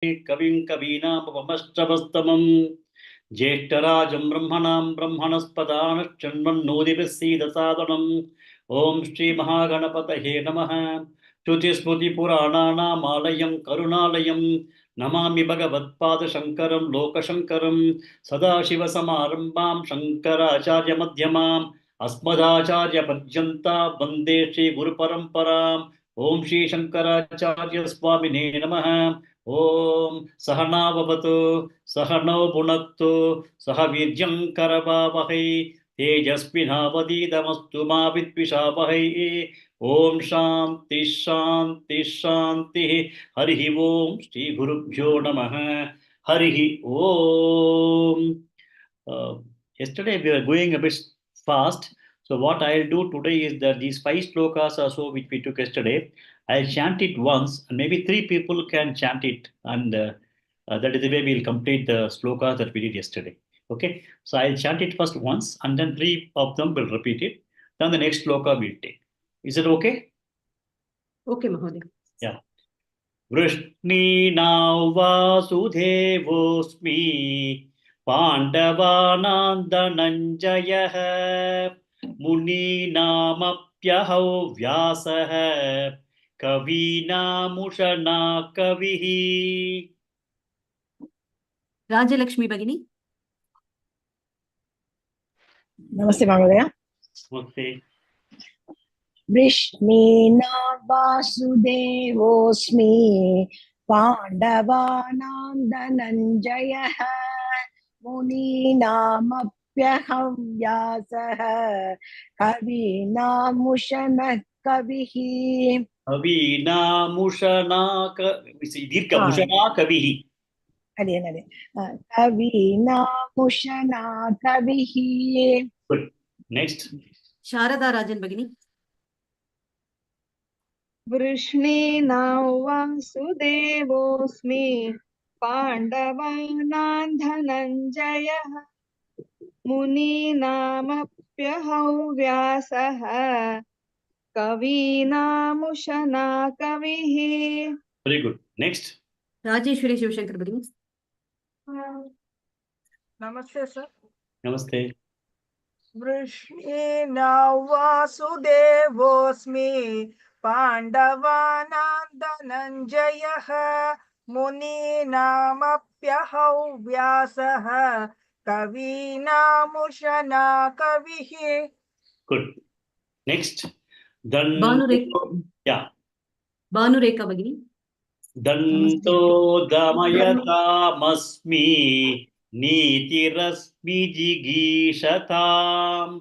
कविं कवीनामुपमश्रवस्तमम् ज्येष्ठराजं ब्रह्मणां ब्रह्मणस्पदानश्चन्वन्नोदिभिस्सीदसादनम् ॐ श्रीमहागणपतये नमः। श्रुतिस्मृतिपुराणानामालयं करुणालयं नमामि भगवत्पादशङ्करं लोकशङ्करं सदाशिवसमारम्भां शङ्कराचार्यमध्यमाम् अस्मदाचार्यपर्यन्तां वन्दे श्रीगुरुपरम्पराम् ॐ श्रीशङ्कराचार्य स्वामिने नमः। ॐ सहनाववतु सहनौ भुनक्तु सह वीर्यं करवावहै तेजस्विनावधीतमस्तु मा विद्विषावहै। ॐ शान्ति शान्ति शान्तिः। हरिः ॐ श्रीगुरुभ्यो नमः। हरिः ॐ। Yesterday we were going a bit fast. So what I'll do today is that these 5 shlokas or so which we took yesterday, I'll chant it once, and maybe 3 people can chant it, and that is the way we'll complete the shlokas that we did yesterday. Okay, so I'll chant it first once, and then 3 of them will repeat it. Then the next shloka we'll take. Is it okay? Okay, Mahoday. Yeah. वृष्णीनां वासुदेवोऽस्मि पाण्डवानां धनञ्जयः मुनीनामप्यहौ व्यासः कवीनामुषणा कविः। Rajalakshmi Bhagini. Namaste, Mahodaya. नमस्ते। वृष्णीना वासुदेवोऽस्मि पाण्डवानां धनञ्जयः मुनीनामप्यहं व्यासः कवीनामुषणः कविः। कवीनामुषणा दीर्घमुषणा कविः। कवीनामुषणा कविः। Good. Next. Sharada Rajan Bhagini. वृष्णीनां वासुदेवोऽस्मि पाण्डवानां धनञ्जयः मुनीनामप्यहौ व्यासः कवीनामुषणा कविः। Very good. Next. Rajeshwari Shivashankar Bhagini. Namaste, sir. Namaste. वृष्णीनां वासुदेवोऽस्मि पाण्डवानां धनञ्जयः मुनीनामप्यहौ व्यासः कवीनामुषणा कविः। Good. Next. Then. Yeah. Bhanureka Bhagini. दन्तो दमयतामस्मि नीतिरस्मि जिगीषताम्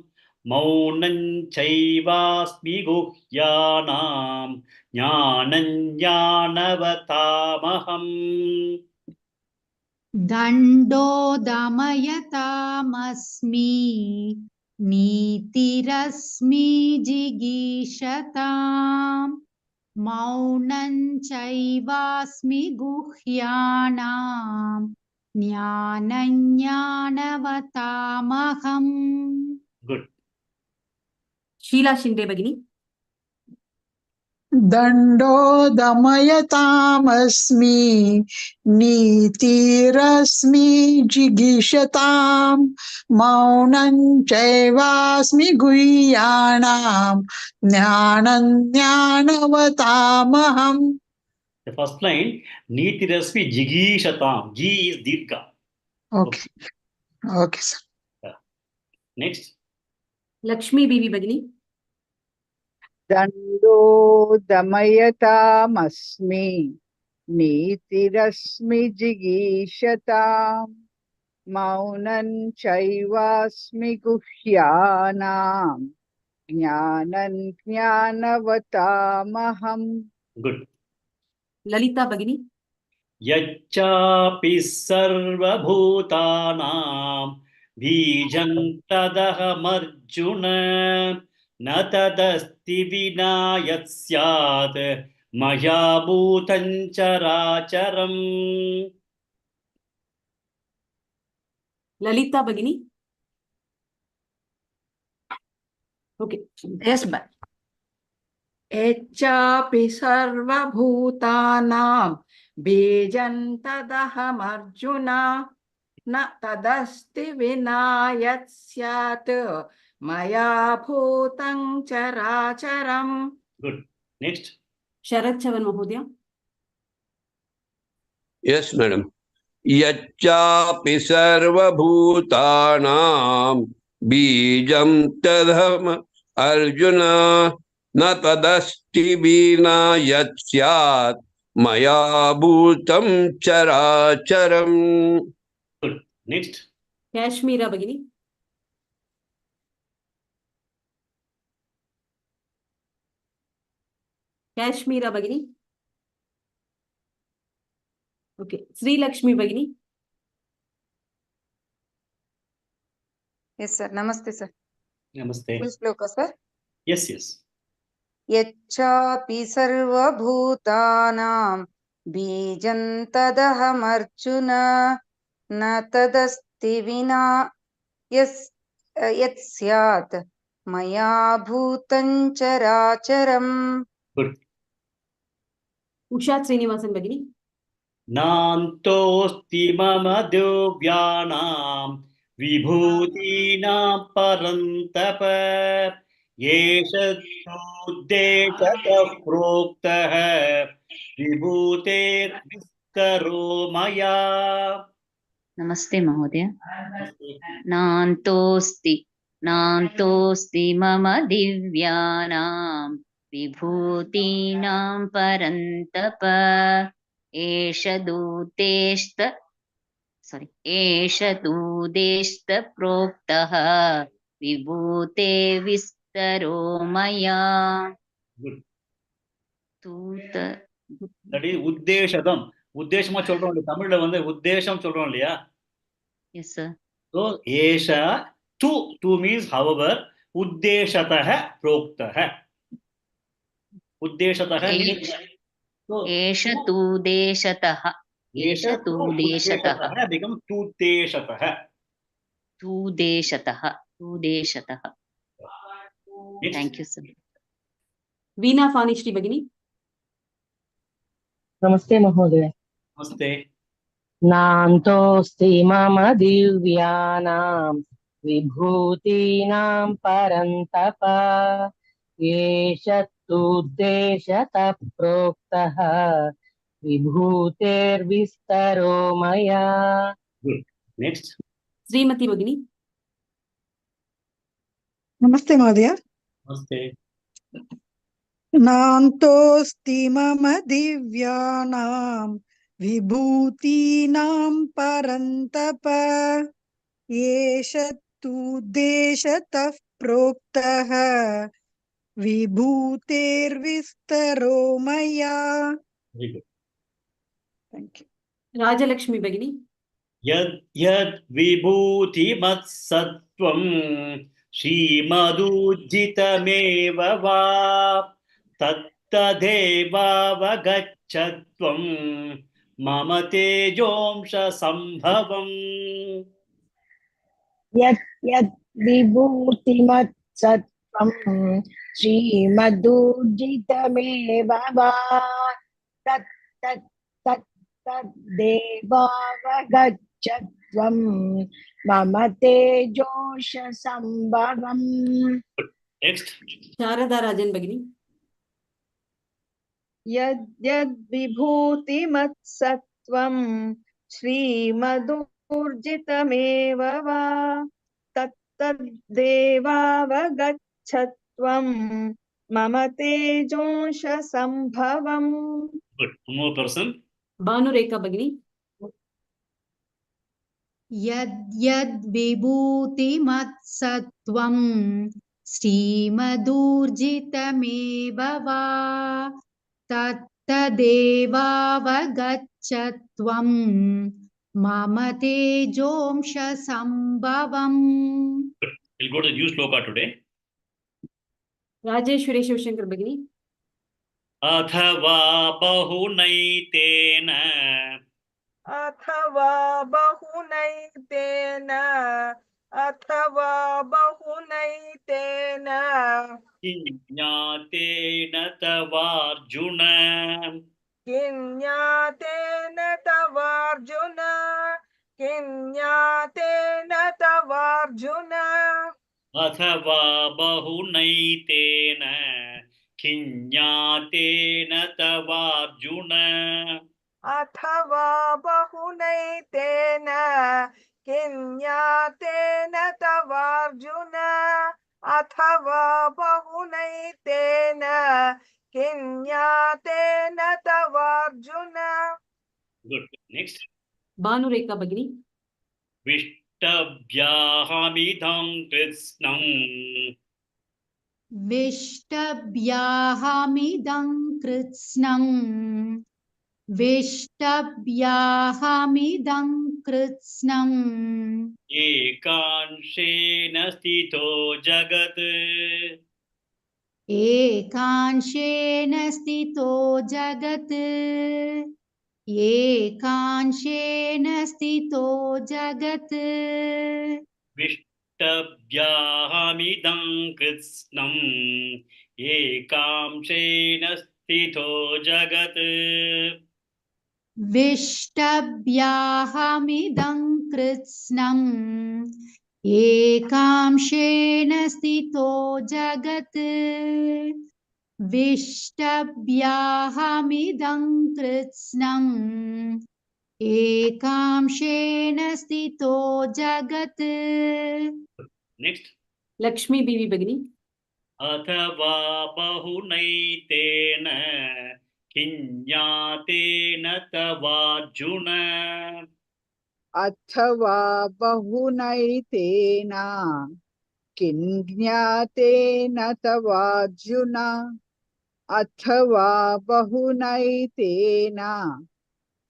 मौनं चैवास्मि गुह्यानां ज्ञानं ज्ञानवतामहम्। दण्डो दमयतामस्मि नीतिरस्मि जिगीषताम् मौनं चैवास्मि गुह्यानां ज्ञानं ज्ञानवतामहम्। Good. Sheela Shinde Bhagini. दण्डो दमयतामस्मि नीतिरस्मि जिगीषताम् मौनं चैवास्मि गुह्यानां ज्ञानं ज्ञानवतामहम्। The first line, Nitirasmi Jigishatam. Ji is Dirgha. Okay. Okay, sir. Next. Lakshmi Bibi Bhagini. दण्डो दमयतामस्मि नीतिरस्मि जिगीषताम् मौनं चैवास्मि गुह्यानां ज्ञानं ज्ञानवतामहम्। Good. Lalita Bhagini. यच्चापि सर्वभूतानां बीजं तदहमर्जुन न तदस्ति विना यत् स्यात् मया भूतं चराचरम्। Lalita Bhagini. Okay. Yes, ma'am. Echapi sarvabhutanaam बीजं तदहमर्जुन न तदस्ति विना यत् स्यात् मया भूतं चराचरम्. Good. Next. Sharat Chavan Mahodaya. Yes, madam. यच्चापि सर्वभूतानां बीजं तदहम अर्जुन न तदस्ति विना यत् स्यात् मया भूतं चराचरम्. Good. Next. Kashmira Bhagini. Kashmira Bhagini. Okay. Sri Lakshmi Bhagini. Yes, sir. Namaste, sir. Namaste. Full Shloka, sir. Yes, yes. यच्चापि सर्वभूतानां बीजं तदहमर्जुन न तदस्ति विना यत् स्यात् मया भूतं चराचरम्. Good. Usha Srinivasan Bhagini. नान्तोऽस्ति मम दिव्यानां विभूतीनां परन्तप एष तोद्देशतः प्रोक्तः विभूतेर्विस्तरो मया. नमस्ते महोदय. नमस्ते. नान्तोऽस्ति मम दिव्यानां विभूतीनां परन्तप एष दूतेस्त प्रोक्तः विभूते विस्तरो मया. Good. तूत That is உத்தேசதம். உத்தேசமா சொல்றோம் இல்லையா, தமிழ்ல வந்து உத்தேசம் சொல்றோம் இல்லையா. Yes, sir. So esha tu means however, uddeshatah proktah. Uddeshatah means so एष तूदेशतः becomes tuteshatah. तूदेशतः. Next. Thank you, sir. Veena Fanishri Bhagini. नमस्ते महोदय. Namaste. नान्तोऽस्ति मम दिव्यानां विभूतीनां परन्तप एष तूद्देशतः प्रोक्तः विभूतेर्विस्तरो मया. Good. Next. Srimati Bhagini. नमस्ते महोदय. Namaste. नान्तोऽस्ति मम दिव्यानां विभूतीनां परन्तप एष तूद्देशतः प्रोक्तः विभूतेर्विस्तरो मया. Very good. Thank you. Rajalakshmi Bhagini. यद् विभूतिमत्सत्त्वं श्रीमदूर्जितमेव वा तत्तदेवावगच्छत्वं मम तेजोंश संभवम्. यत् यत् विभूतिमत् सत्त्वं श्रीमदूर्जितमेव वा तत् तत् तत् तद्देवावगच्छत्वं मम तेजोंश संभवम्. Next. Sharada Rajan Bhagini. यद्यद्विभूतिमत्सत्त्वं श्रीमदूर्जितमेव वा तत्तद्देवावगच्छत्वं मम तेजोंश संभवम्. Good. One more person. Bhanureka Bhagini. यद्यद्विभूतिमत्सत्त्वं श्रीमदूर्जितमेव वा तत्तदेवावगच्छत्वं मम तेजोंश संभवम्. Good. We'll go to the new Shloka today. Rajeshwari Shivashankar Bhagini. अथवा बहुनैतेन अथवा बहुनैतेन ज्ञातेन तवार्जुन. किं ज्ञातेन तवार्जुन किं ज्ञातेन तवार्जुन अथवा बहुनैतेन किं ज्ञातेन तवार्जुन अथवा बहुनैतेन किं ज्ञातेन तवार्जुन अथवा बहुनैतेन किं ज्ञातेन तवार्जुन Good. Next. Bhanureka Bhagini. विष्टभ्याहमिदं कृत्स्नम् विष्टभ्याहमिदं कृत्स्नम् विष्टभ्याहमिदं कृत्स्नम् एकांशेन स्थितो जगत् एकांशेन स्थितो जगत् एकांशेन स्थितो जगत् विष्टभ्याहमिदं कृत्स्नम् एकांशेन स्थितो जगत् विष्टभ्याहमिदं कृत्स्नम् एकांशेन स्थितो जगत् विष्टभ्याहमिदं कृत्स्नम् एकांशेन स्थितो जगत् Next. Lakshmi Bibi Bhagini. अथवा बहुनैतेन किं ज्ञातेन तवार्जुन अथवा बहुनैतेन किं ज्ञातेन तवार्जुन अथवा बहुनैतेन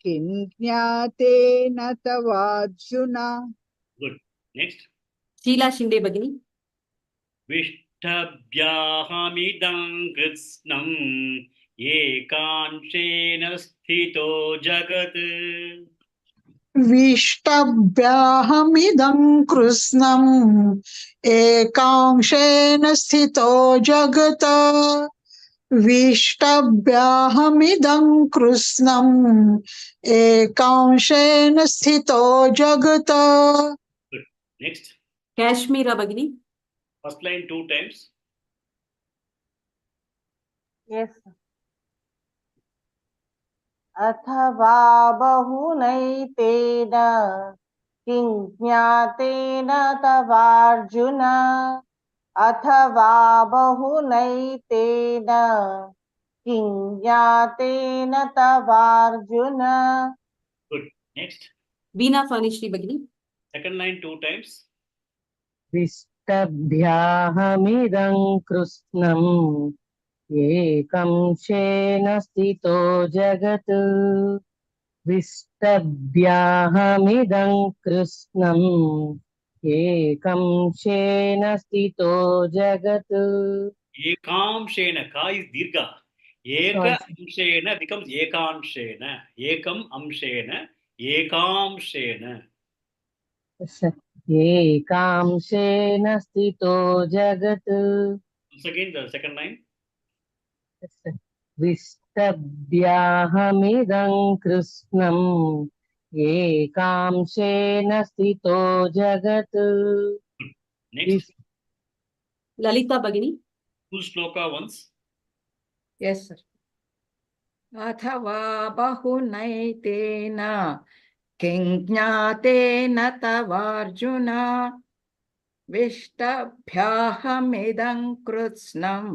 किं ज्ञातेन तवार्जुन Good. Next. Sheela Shinde Bhagini. विष्टभ्याहमिदं कृत्स्नम् एकांशेन स्थितो जगत् विष्टभ्याहमिदं कृत्स्नम् एकांशेन स्थितो जगत् विष्टभ्याहमिदं कृत्स्नम् एकांशेन स्थितो जगत् Good. Next. Kashmira Bhagini. First line 2 times. Yes. अथवा बहुनैतेन किं ज्ञातेन तवार्जुन अथवा बहुनैतेन किं ज्ञातेन तवार्जुन Good. Next. Veena Fanishri Bhagini. Second line 2 times. विष्टभ्याहमिदं कृत्स्नम् एकांशेन स्थितो जगत् विष्टभ्याहमिदं कृत्स्नम् एकांशेन स्थितो जगत् Ekamshena. Ka is dirgha. Eka amshena becomes ekamshena. Ekam amshena. Ekamshena. एकांशेन स्थितो जगत् Once again, the second line. विष्टभ्याहमिदं कृत्स्नम् एकांशेन स्थितो जगत् Next. Lalita Bhagini. Full shloka once. Yes, sir. अथवा बहुनैतेन किं ज्ञातेन तवार्जुन विष्टभ्याहमिदं कृत्स्नम्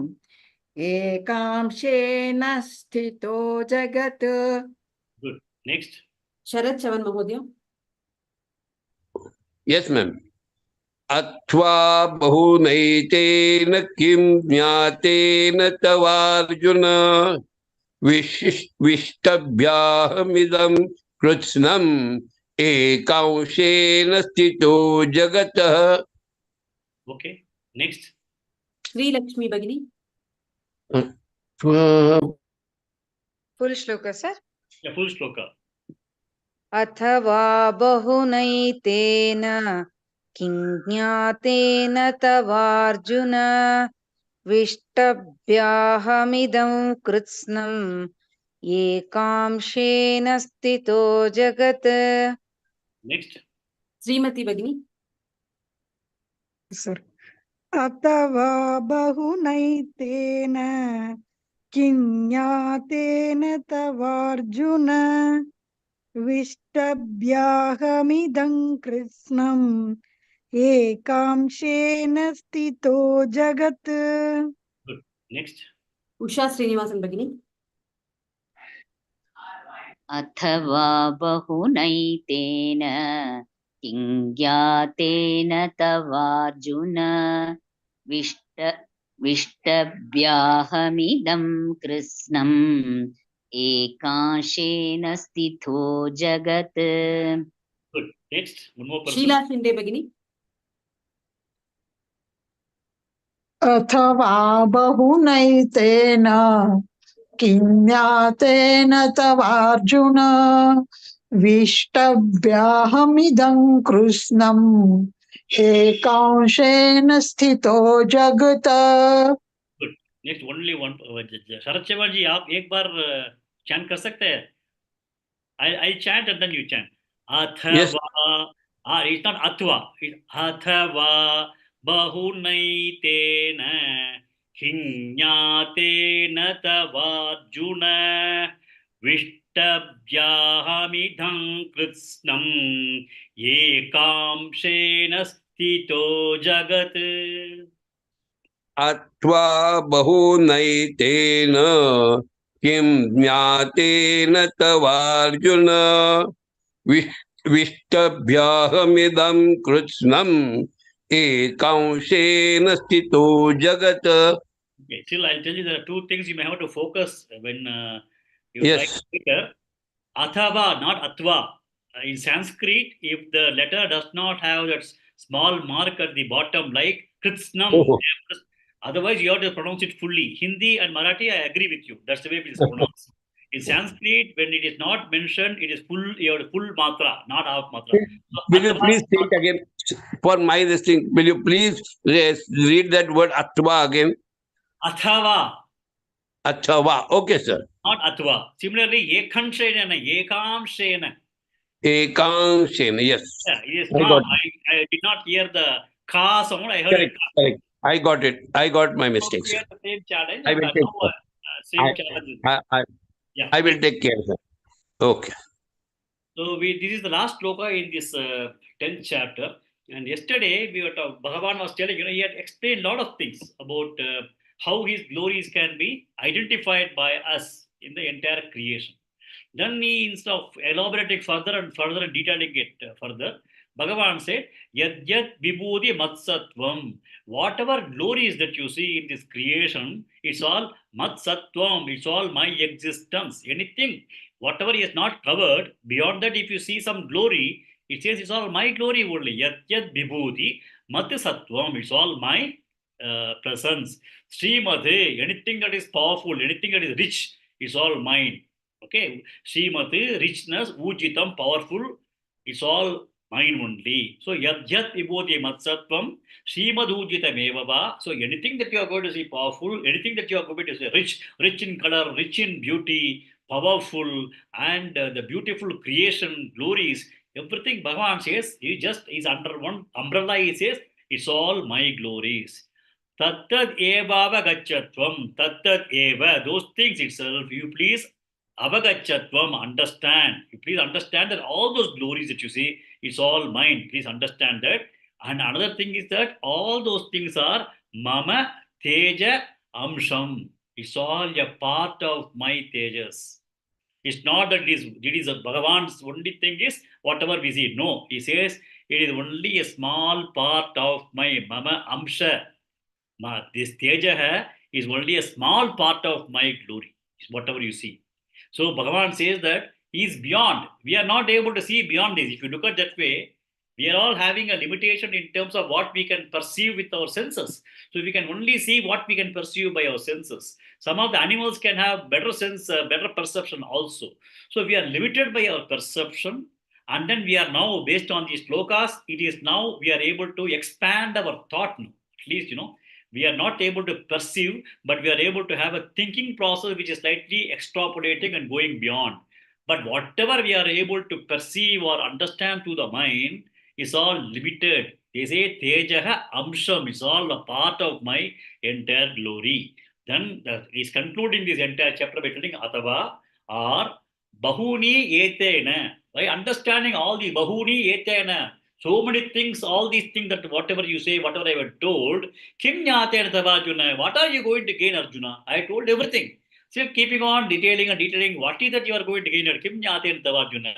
एकांशेन स्थितो जगत् Good. Next. Sharat Chavan Mahodaya. Yes, ma'am. अथवा बहुनैतेन किं ज्ञातेन तवार्जुन विष्टभ्याहमिदं कृत्स्नम् एकांशेन स्थितो जगतः. Okay. Next. Sri Lakshmi Bhagini. Full श्लोक सर Yeah, full shloka. अथवा बहुनैतेन किं ज्ञातेन तवार्जुन विष्टभ्याहमिदं कृत्स्नम् एकांशेन स्थितो जगत्. Next. Srimati Bhagini. Sir. अथवा बहुनैतेन किञ्ज्ञातेन तवार्जुन विष्टभ्याहमिदं कृत्स्नम् एकांशेन स्थितो जगत्. Good. Next. Usha Srinivasan Bhagini. अथवा बहुनैतेन किञ्ज्ञातेन तवार्जुन विष्टभ्याहमिदं कृत्स्नम् एकांशेन स्थितो जगत्. Good. Next. One more person. Sheila Shinde Bhagini. अथवा बहुनैतेन किञ्ज्ञातेन तवार्जुन विष्टभ्याहमिदं कृत्स्नम् एकांशेन स्थितो जगत्. Good. Next. Only one. शरद चौहान जी आप एक बार chant कर सकते हैं? I chant and then you chant. Yes. Athava. It's not atva. It's athava bahunайтena kinyatena tavarjuna vishtabhyahamidham kritsnam ekamshena stito jagat. अथवा बहुनैतेन किं ज्ञातेन तवार्जुन विष्टभ्याहमिदं कृत्स्नम् एकांशेन स्थितो जगत्. Okay, still I'll tell you there are two things you may have to focus when you Yes. try to read. Athava, not atva. In Sanskrit, if the letter does not have that small mark at the bottom, like kritsnam, Oh. otherwise you have to pronounce it fully. Hindi and Marathi, I agree with you. That's the way it is pronounced. In Sanskrit, when it is not mentioned, it is full. You have full matra, not half matra. So, Will you atva please is say not- it again for my listening? Will you please read that word atva again? Athava, Athava. Okay, sir. not atva. Similarly, ekamshena. Ekanshena. Yes. Yeah, it is I calm. got I did not hear the ka sound. I heard Correct. it. Correct. I got it. I got my So mistake, we sir. have the same challenge, I and will now take care. same challenge. Yeah. I will take care, sir. Okay. So this is the last shloka in this 10th chapter. And yesterday we were Bhagavan was telling, he had explained a lot of things about how his glories can be identified by us in the entire creation. Then he, instead of elaborating further and detailing it further, Bhagavan said, Yad yad vibhudi matsattvam. Whatever glories that you see in this creation, it's all matsattvam, it's all my existence. Anything, whatever is not covered, beyond that, if you see some glory, it says it's all my glory only. Yad yad vibhudi matsattvam, it's all my presence. Shrimad, anything that is powerful, anything that is rich, is all mine. Okay, Srimati, richness, Ujitam, powerful, it's all mine only. So, Yad Yat Vibhoti Matsatvam, Srimad Ujitam Evava. So, anything that you are going to see powerful, anything that you are going to see rich in color, rich in beauty, powerful, and the beautiful creation, glories, everything Bhagavan says, he just is under one umbrella, he says, it's all my glories. Tattad evava gachatvam, tattad eva, those things itself, you please avagachatvam, understand. You please understand that all those glories that you see, it's all mine. Please understand that. And another thing is that all those things are mama teja amsham. It's all a part of my tejas. It's not that it is a Bhagavan's only thing is whatever we see. No, he says it is only a small part of my mama amsha. This teja is only a small part of my glory. Is whatever you see. So Bhagavan says that he is beyond. We are not able to see beyond this. If you look at that way, we are all having a limitation in terms of what we can perceive with our senses. So we can only see what we can perceive by our senses. Some of the animals can have better sense, better perception also. So we are limited by our perception. And then we are now, based on these shlokas, it is now we are able to expand our thought now. At least, We are not able to perceive, but we are able to have a thinking process which is slightly extrapolating and going beyond. But whatever we are able to perceive or understand through the mind is all limited. They say Tejaha Amsham is all a part of my entire glory. Then he's concluding this entire chapter by telling Atava or Bahuni Etena. By understanding all the Bahuni Etena, so many things, all these things that whatever you say, whatever I were told, Kim Nyate Arjuna, what are you going to gain, Arjuna? I told everything. Still keeping on detailing and detailing, what is that you are going to gain? Kim Nyate Arjuna.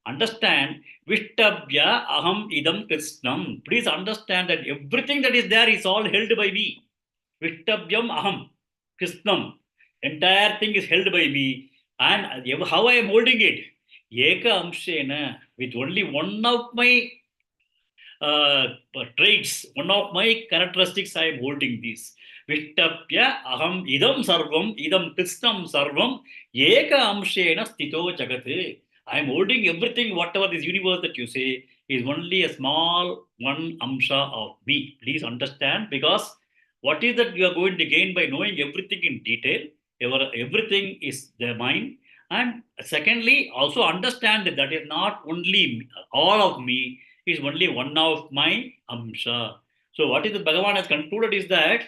Understand, Vishtabhya Aham Idam Krishnam. Please understand that everything that is there is all held by me. Vishtabhyam Aham Krishnam. Entire thing is held by me. And how I am holding it? Eka Amshena, with only one of my traits, one of my characteristics, I am holding this. Vishtapya aham idam sarvam, idam krishnam sarvam, eka amshena stito jagate. I am holding everything, whatever this universe that you say, is only a small one amsha of me. Please understand, because what is that you are going to gain by knowing everything in detail? Everything is the mind. And secondly, also understand that that is not only all of me, is only one of my amsha. So what is the Bhagavan has concluded is that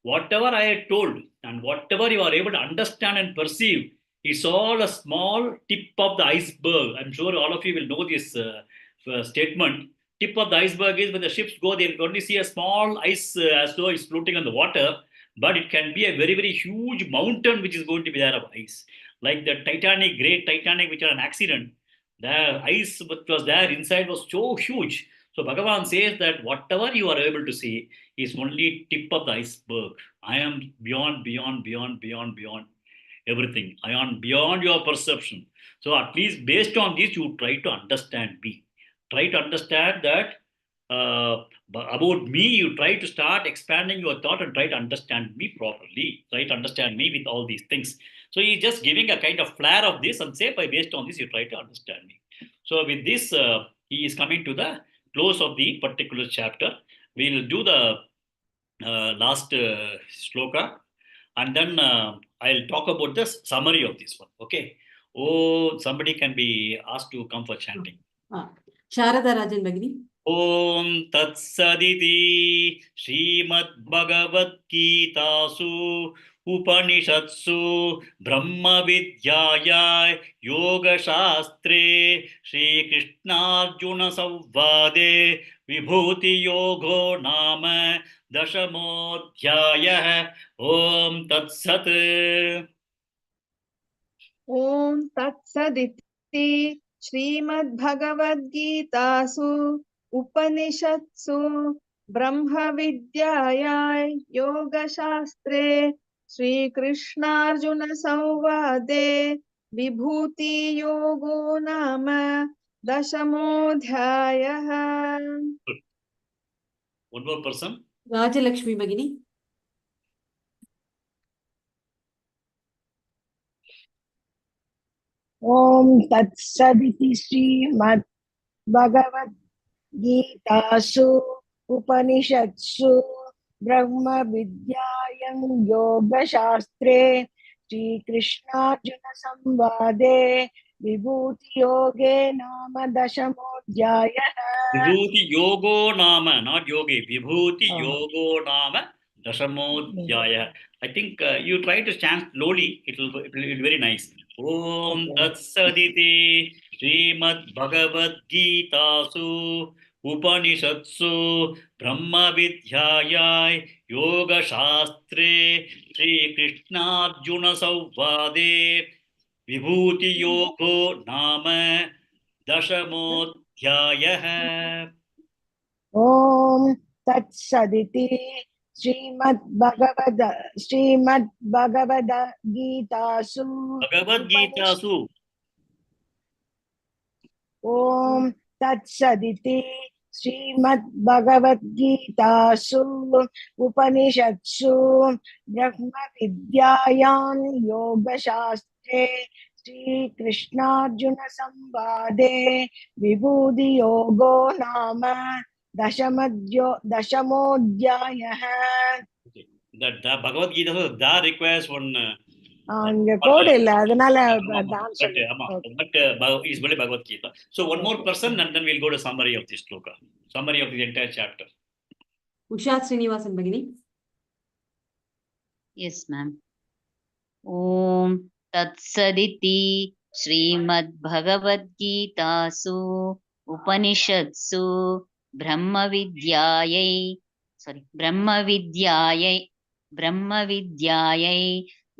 whatever I had told and whatever you are able to understand and perceive is all a small tip of the iceberg. I'm sure all of you will know this statement. Tip of the iceberg is when the ships go, they will only see a small ice as though it's floating on the water, but it can be a very, very huge mountain which is going to be there of ice. Like the Titanic, great Titanic, which had an accident, the ice which was there inside was so huge. So Bhagavan says that whatever you are able to see is only tip of the iceberg. I am beyond, beyond, beyond, beyond, beyond everything. I am beyond your perception. So at least based on this, you try to understand me. Try to understand that about me, you try to start expanding your thought and try to understand me properly. Try to understand me with all these things. So he's just giving a kind of flare of this and say, by based on this, you try to understand me. So with this, he is coming to the close of the particular chapter. We'll do the last shloka, and then I'll talk about the summary of this one. Okay. Oh, somebody can be asked to come for chanting. Sharada Rajan Bagini. Om Tat Saditi Shrimad Bhagavad Gita Su Upanishatsu Brahma Vidyaya Yoga Shastre Shri Krishna Arjuna Savvade Vibhuti Yogo Nama Dashamodhyaya. Om Tat Sat. Om Tat Saditi Shrimad Bhagavad Gita Su Upanishatsu Brahma Vidyaya Yoga Shastre Shri Krishna Arjuna Samvade Vibhuti Yogo Nama Dashamodhyaya. One more person. Rajalakshmi Bagini. Om Tat Saditi Shrimad Bhagavad Gitasu Upanishatsu Brahma Vidyayam Yoga Shastre Shri Krishna Arjuna Samvade Vibhuti Yoge Nama Dashamodhyaya. Vibhuti Yogo Nama, not Yogi. Vibhuti Yogo Nama Dashamodhyaya. I think you try to chant slowly, it will be very nice. Om Tat Saditi Srimad Bhagavad Gita Su Upanishatsu Brahma Vidyaya Yoga Shastre Shri Krishna Arjuna Savvade Vibhuti Yogo Nama Dashamodhyaya. Om Tat Saditi Srimad Bhagavad Gita Su Bhagavad Gita Su. Om Tat Saditi Srimad Bhagavad Gita Su Upanishatsu Brahma Vidyayam Yoga Shastre Shri Krishna Arjuna Samvade Vibhuti Yogo Nama Dashamodhyaya. the Bhagavad Gita, that requires one. இங்க கோடு இல்ல அதனால But தான் சொல்லுங்க. it's only Bhagavad Gita. So one more person, and then we'll go to summary of this shloka, summary of the entire chapter. Usha Srinivasan Bhagini. Yes, ma'am. Om Tat Saditi Shrimad Bhagavad Gitasu Upanishadsu Brahma Vidyayai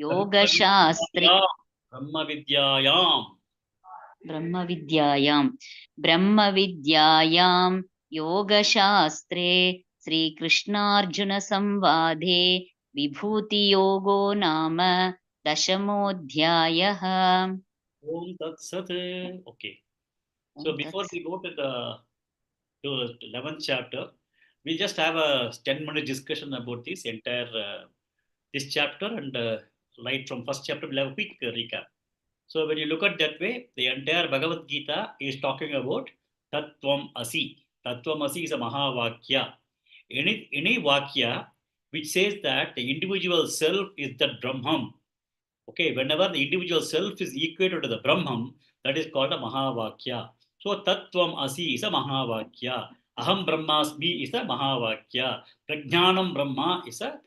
Yoga Shastri Brahma Vidyayam Yoga Shastre Sri Krishnarjuna Samvade Vibhuti Yogo Nama Dashamodhyayah. Om Tat Sat. Okay. So before we go to the 11th chapter, we just have a 10-minute discussion about this entire this chapter, and right from first chapter we'll have a quick recap. So when you look at that way, the entire Bhagavad Gita is talking about Tattvam Asi. Tattvam Asi is a Mahavakya. Any Vakya which says that the individual self is the Brahman. Okay, whenever the individual self is equated to the Brahman, that is called a Mahavakya. So Tattvam Asi is a Mahavakya. Aham Brahmasmi is a Mahavakya. Prajnanam Brahma is a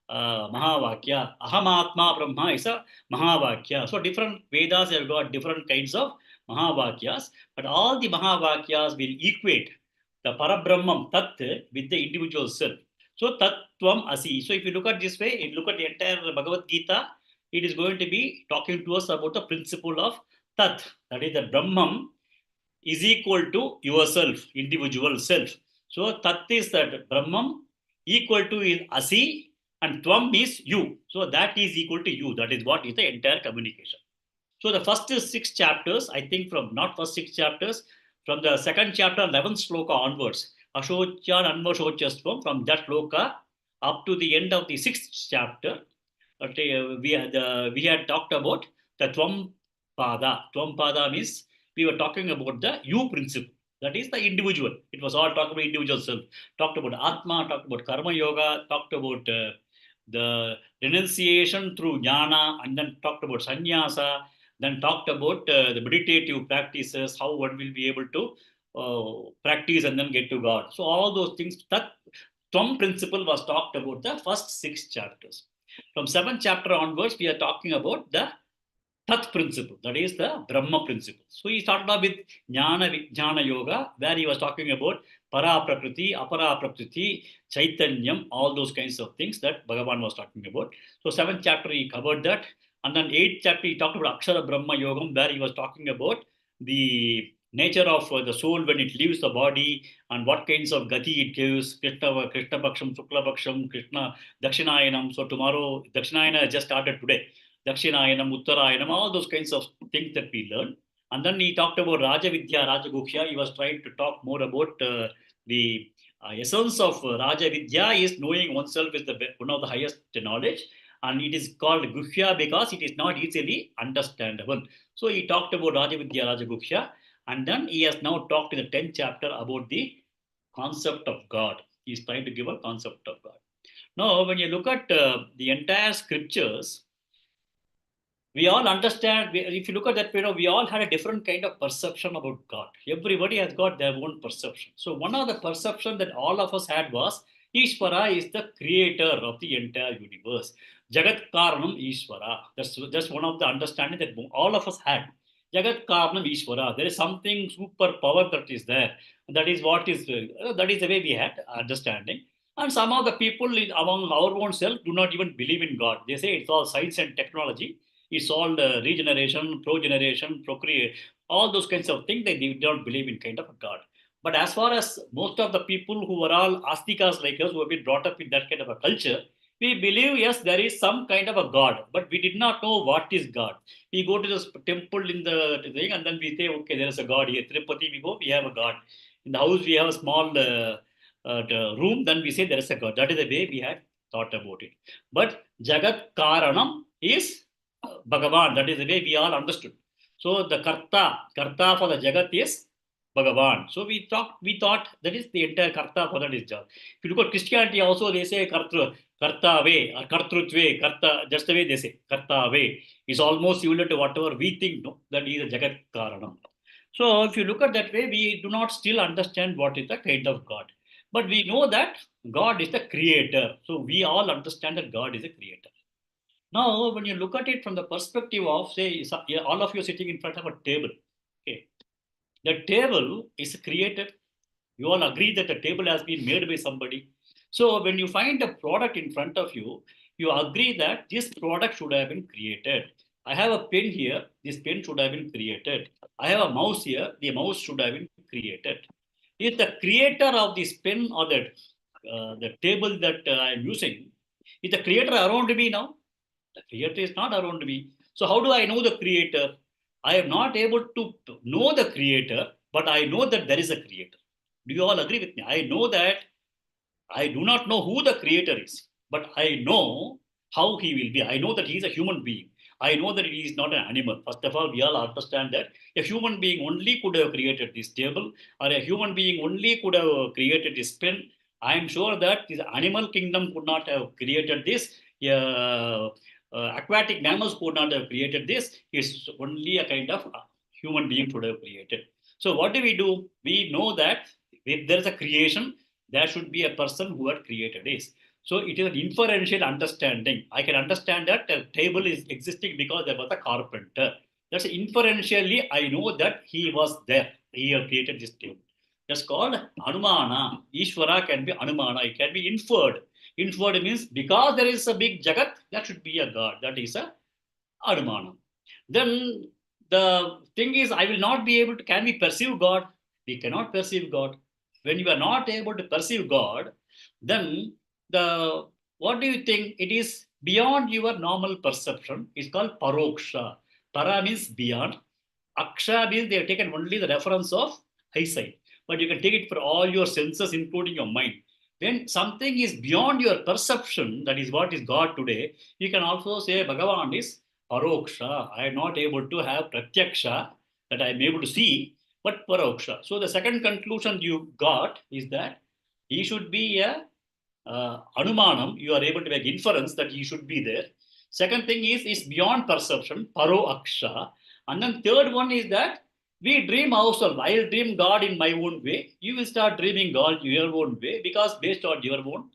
Mahavakya. Ahamatma Brahma is a Mahavakya. So different Vedas have got different kinds of Mahavakyas, but all the Mahavakyas will equate the Parabrahman Tat with the individual self. So Tattvam Asi. So if you look at this way, if you look at the entire Bhagavad Gita, it is going to be talking to us about the principle of Tat. That is, the Brahman is equal to yourself, individual self. So Tat is that Brahman equal to is Asi, and Tvam is you. So that is equal to you. That is what is the entire communication. So the first 6 chapters, I think not first 6 chapters, from the second chapter, 11th shloka onwards, Ashochan Anvashochastvam, from that shloka up to the end of the 6th chapter, we had talked about the Tvam Pada. Tvam Pada means we were talking about the you principle. That is the individual. It was all talking about individual self. Talked about Atma, talked about Karma Yoga, talked about the renunciation through Jnana, and then talked about Sannyasa, then talked about the meditative practices, how one will be able to practice and then get to God. So all those things, that Tvam principle was talked about the first 6 chapters. From 7th chapter onwards, we are talking about the Tat principle, that is the Brahma principle. So he started off with Jnana Vijnana Yoga, where he was talking about Para Prakriti, Apara Prakriti, Chaitanyam, all those kinds of things that Bhagavan was talking about. So 7th chapter he covered that. And then 8th chapter he talked about Akshara Brahma Yogam, where he was talking about the nature of the soul when it leaves the body and what kinds of gati it gives, Krishna Paksham, Shukla Paksham, Krishna Dakshinayanam. So tomorrow, Dakshinayana just started today. Dakshinayanam, Uttarayanam, all those kinds of things that we learn. And then he talked about Raja Vidya, Raja Guhya. He was trying to talk more about the essence of Raja Vidya is knowing oneself is one of the highest knowledge. And it is called Guhya because it is not easily understandable. So he talked about Raja Vidya, Raja Guhya. And then he has now talked in the 10th chapter about the concept of God. He is trying to give a concept of God. Now, when you look at the entire scriptures, we all understand, if you look at that, we all had a different kind of perception about God. Everybody has got their own perception. So one of the perception that all of us had was, Ishvara is the creator of the entire universe. Jagat Karanam Ishvara. That's one of the understanding that all of us had. Jagat Karanam Ishvara. There is something super power that is there. That is what is, that is the way we had understanding. And some of the people among our own self do not even believe in God. They say it's all science and technology. It's all regeneration, progeneration, procreate, all those kinds of things. They don't believe in kind of a God. But as far as most of the people who are all astikas like us, who have been brought up in that kind of a culture, we believe, yes, there is some kind of a God, but we did not know what is God. We go to the temple in the thing, and then we say, okay, there is a God here. Tirupati, we go, we have a God. In the house, we have a small room, then we say there is a God. That is the way we had thought about it. But Jagat Karanam is Bhagavan. That is the way we all understood. So the Karta for the Jagat is Bhagavan. So we thought that is the entire karta for that is job. If you look at Christianity also, they say kartave or kartrutve, karta, just the way they say kartave is almost similar to whatever we think, no, that is a jagat karanam. So if you look at that way, we do not still understand what is the kind of God. But we know that God is the creator. So we all understand that God is a creator. Now, when you look at it from the perspective of, say, all of you sitting in front of a table, okay, the table is created. You all agree that the table has been made by somebody. So when you find a product in front of you, you agree that this product should have been created. I have a pen here, this pen should have been created. I have a mouse here, the mouse should have been created. If the creator of this pen or the table that I am using, is the creator around me now? The creator is not around me. So how do I know the creator? I am not able to know the creator, but I know that there is a creator. Do you all agree with me? I know that I do not know who the creator is, but I know how he will be. I know that he is a human being. I know that he is not an animal. First of all, we all understand that a human being only could have created this table, or a human being only could have created this pen. I am sure that this animal kingdom could not have created this. Aquatic mammals could not have created this. It's only a kind of human being could have created. So what do? We know that if there is a creation, there should be a person who had created this. So it is an inferential understanding. I can understand that a table is existing because there was a carpenter. That's inferentially, I know that he was there. He had created this table. That's called Anumana. Ishvara can be Anumana. It can be inferred. Inferred means because there is a big Jagat, that should be a God. That is a Anumana. Then the thing is, I will not be able to, can we perceive God? We cannot perceive God. When you are not able to perceive God, then what do you think? It is beyond your normal perception. It's called paroksha. Para means beyond. Aksha means they have taken only the reference of eyesight. But you can take it for all your senses, including your mind. When something is beyond your perception, that is what is God today, you can also say Bhagavan is paroksha. I am not able to have pratyaksha, that I am able to see, but paroksha. So the second conclusion you got is that he should be a anumanam. You are able to make inference that he should be there. Second thing is beyond perception, paro aksha. And then third one is that we dream ourselves. I'll dream God in my own way. You will start dreaming God your own way because based on your own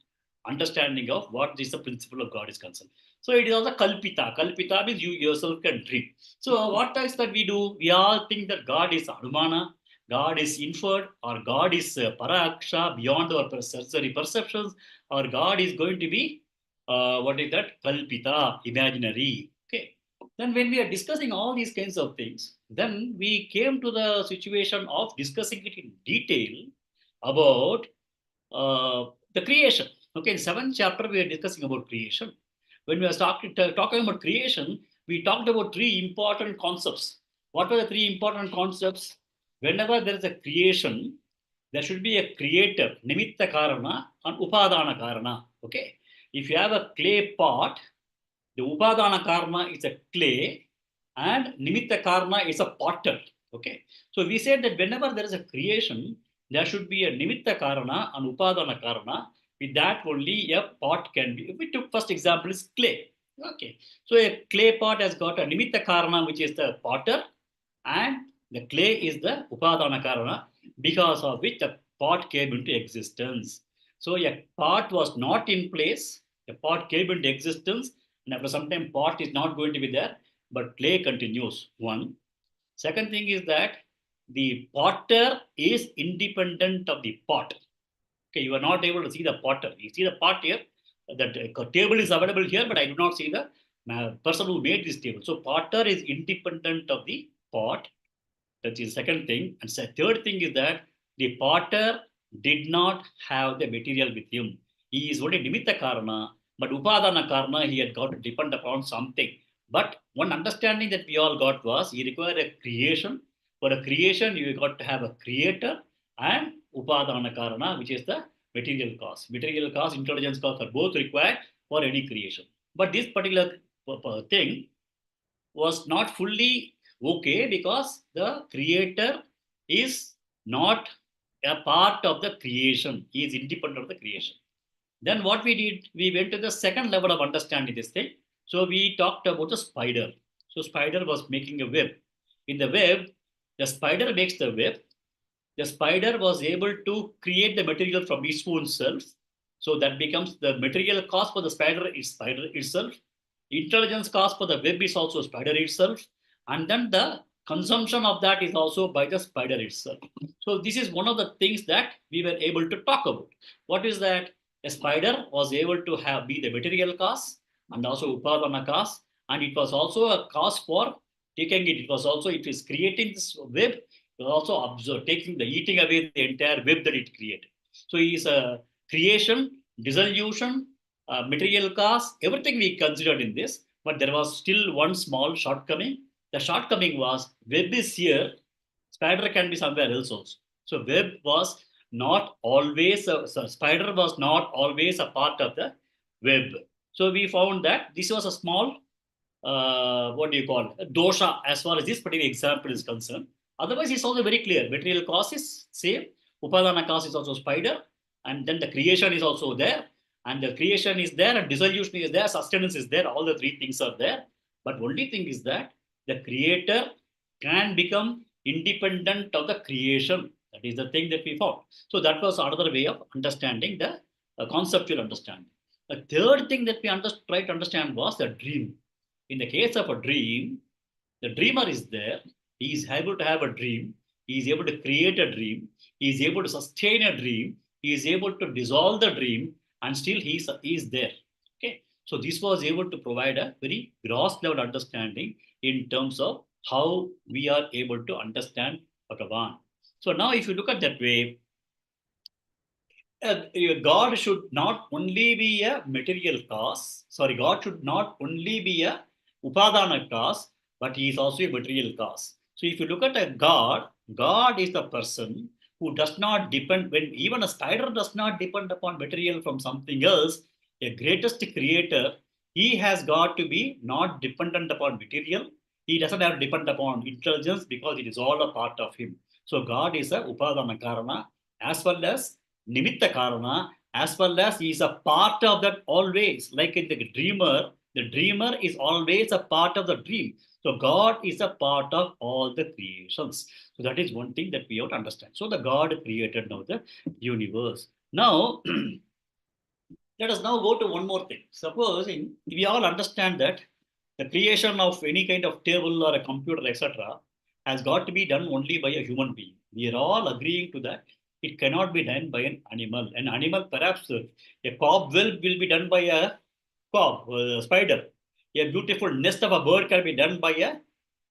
understanding of what is the principle of God is concerned. So it is also kalpita. Kalpita means you yourself can dream. So what is that we do? We all think that God is Anumana, God is inferred, or God is paraksha, beyond our sensory perceptions, or God is going to be, what is that? Kalpita, imaginary. Okay. Then when we are discussing all these kinds of things, then we came to the situation of discussing it in detail about the creation. Okay, in 7th chapter, we are discussing about creation. When we are talking about creation, we talked about three important concepts. What are the three important concepts? Whenever there is a creation, there should be a creator, nimitta karana and upadana karana. Okay, if you have a clay pot, the upadana karma is a clay and nimitta karma is a potter. Okay, so we said that whenever there is a creation, there should be a nimitta karana and upadana karana. With that only a pot can be. If we took first example is clay. Okay, so a clay pot has got a nimitta karana, which is the potter, and the clay is the upadana karana, because of which the pot came into existence. So a pot was not in place, the pot came into existence, and after some time pot is not going to be there, but clay continues. One. Second thing is that the potter is independent of the pot. Okay, you are not able to see the potter. You see the pot here, the table is available here, but I do not see the person who made this table. So potter is independent of the pot. That is second thing. And third thing is that the potter did not have the material with him. He is only nimitta karana, but upadana karana, he had got to depend upon something. But one understanding that we all got was he required a creation. For a creation, you got to have a creator and upadana karana, which is the material cause. Material cause, intelligence cause are both required for any creation. But this particular thing was not fully okay because the creator is not a part of the creation. He is independent of the creation. Then what we did, we went to the second level of understanding this thing. So we talked about the spider. So spider was making a web. In the web, the spider makes the web. The spider was able to create the material from its own self. So that becomes the material cost for the spider is spider itself. Intelligence cost for the web is also spider itself. And then the consumption of that is also by the spider itself. So this is one of the things that we were able to talk about. What is that? A spider was able to have be the material cost and also upadana cost, and it was also a cost for taking it. It was also, it is creating this web, it was also observe, taking the eating away the entire web that it created. So it is a creation, dissolution, material cost, everything we considered in this, but there was still one small shortcoming. The shortcoming was web is here, spider can be somewhere else also. So web was not always, so spider was not always a part of the web. So we found that this was a small, what do you call it, dosha as far as this particular example is concerned. Otherwise, it's also very clear. Material cost is same. Upadana cost is also spider. And then the creation is also there. And the creation is there, and dissolution is there, sustenance is there. All the three things are there. But only thing is that the creator can become independent of the creation. That is the thing that we found. So that was another way of understanding the conceptual understanding. The third thing that we tried to understand was the dream. In the case of a dream, the dreamer is there. He is able to have a dream. He is able to create a dream. He is able to sustain a dream. He is able to dissolve the dream, and still he is there. Okay. So this was able to provide a very gross level understanding in terms of how we are able to understand Bhagavan. So now if you look at that way, God should not only be a material cause, sorry, God should not only be a upadana cause, but he is also a material cause. So if you look at a God, God is the person who does not depend, when even a spider does not depend upon material from something else, a greatest creator, he has got to be not dependent upon material. He doesn't have to depend upon intelligence because it is all a part of him. So God is a upadana karana as well as nimitta karana, as well as he is a part of that always. Like in the dreamer is always a part of the dream. So God is a part of all the creations. So that is one thing that we have to understand. So the God created now the universe. Now, let us now go to one more thing. Supposing we all understand that the creation of any kind of table or a computer, etc., has got to be done only by a human being. We are all agreeing to that. It cannot be done by an animal. An animal, perhaps a cobweb will be done by a spider. A beautiful nest of a bird can be done by a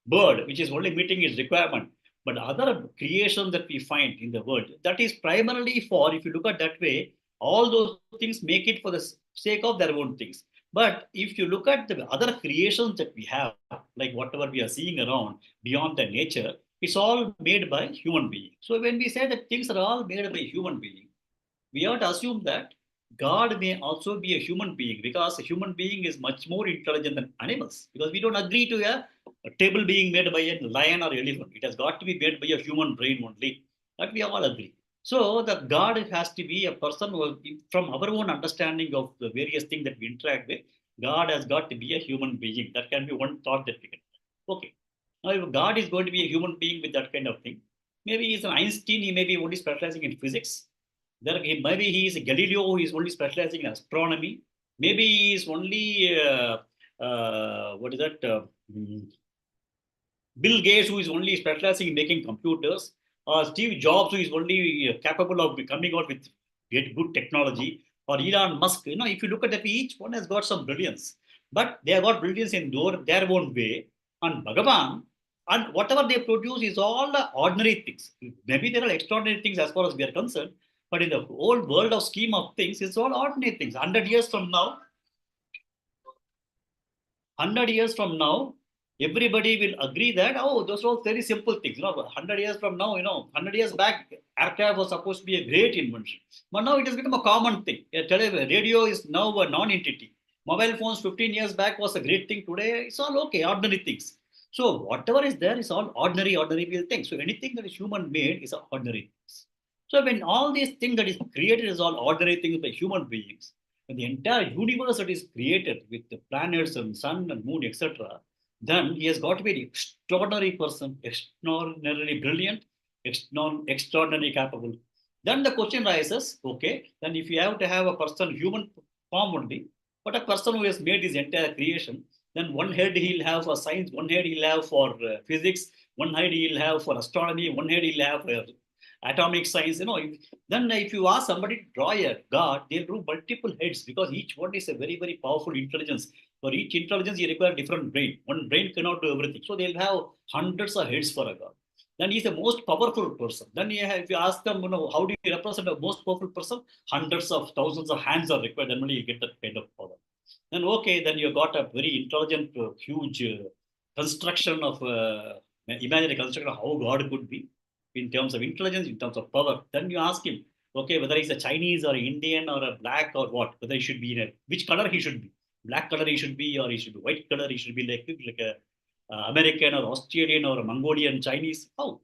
bird, which is only meeting its requirement. But other creations that we find in the world, that is primarily for, if you look at that way, all those things make it for the sake of their own things. But if you look at the other creations that we have, like whatever we are seeing around beyond the nature, it's all made by human being. So when we say that things are all made by human being, we have to assume that God may also be a human being, because a human being is much more intelligent than animals. Because we don't agree to a table being made by a lion or elephant. It has got to be made by a human brain only. That we all agree. So the God has to be a person who, from our own understanding of the various things that we interact with, God has got to be a human being. That can be one thought that we can. Okay. Now, if God is going to be a human being with that kind of thing, maybe he's an Einstein, he may be only specializing in physics. Maybe he is a Galileo who is only specializing in astronomy. Maybe he is only, what is that? Bill Gates, who is only specializing in making computers, or Steve Jobs, who is only capable of coming out with good technology, or Elon Musk. If you look at that, each one has got some brilliance, but they have got brilliance in their own way. And Bhagavan, and whatever they produce is all ordinary things. Maybe there are extraordinary things as far as we are concerned, but in the whole world of scheme of things, it's all ordinary things. 100 years from now, everybody will agree that, oh, those are very simple things. 100 years from now, 100 years back, aircraft was supposed to be a great invention. But now it has become a common thing. Radio is now a non-entity. Mobile phones 15 years back was a great thing. Today, it's all okay, ordinary things. So whatever is there is all ordinary things. So anything that is human made is ordinary things. So when all these things that is created is all ordinary things by human beings, and the entire universe that is created with the planets and sun and moon, etc., then he has got to be an extraordinary person, extraordinarily brilliant, extraordinarily capable. Then the question rises, okay, then if you have to have a person, human form only, but a person who has made his entire creation, then one head he'll have for science, one head he'll have for physics, one head he'll have for astronomy, one head he'll have for atomic science. Then if you ask somebody to draw a god, they'll draw multiple heads because each one is a very powerful intelligence. For each intelligence, you require different brain. One brain cannot do everything. So they'll have hundreds of heads for a god. Then he's the most powerful person. Then if you ask them, how do you represent a most powerful person? Hundreds of thousands of hands are required. Then only you get that kind of power. Then okay, then you got a very intelligent, huge construction of imagine a construction of how God could be in terms of intelligence, in terms of power. Then you ask him, okay, whether he's a Chinese or Indian or a black or what, whether he should be in which color he should be, black color he should be, or he should be white color, he should be like a American or Australian or a Mongolian Chinese. How?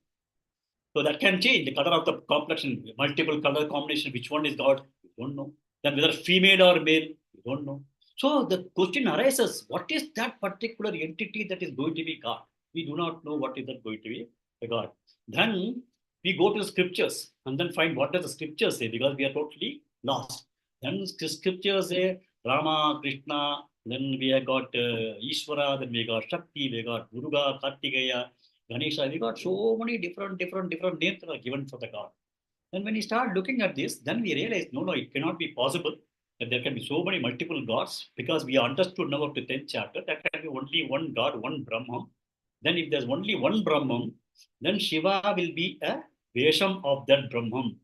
So that can change the color of the complexion, multiple color combination. Which one is God? You don't know. Then whether female or male, you don't know. So the question arises: what is that particular entity that is going to be God? We do not know what is that going to be the God. Then we go to the scriptures and then find what does the scriptures say, because we are totally lost. Then the scriptures say Rama, Krishna. Then we have got Ishvara. Then we got Shakti. We got Muruga, Kartikeya, Ganesha. We got so many different names that are given for the God. Then when we start looking at this, then we realize, no, it cannot be possible that there can be so many multiple gods, because we understood now up to 10th chapter, there can be only one God, one Brahman. Then if there's only one Brahman, then Shiva will be a Vesham of that Brahman.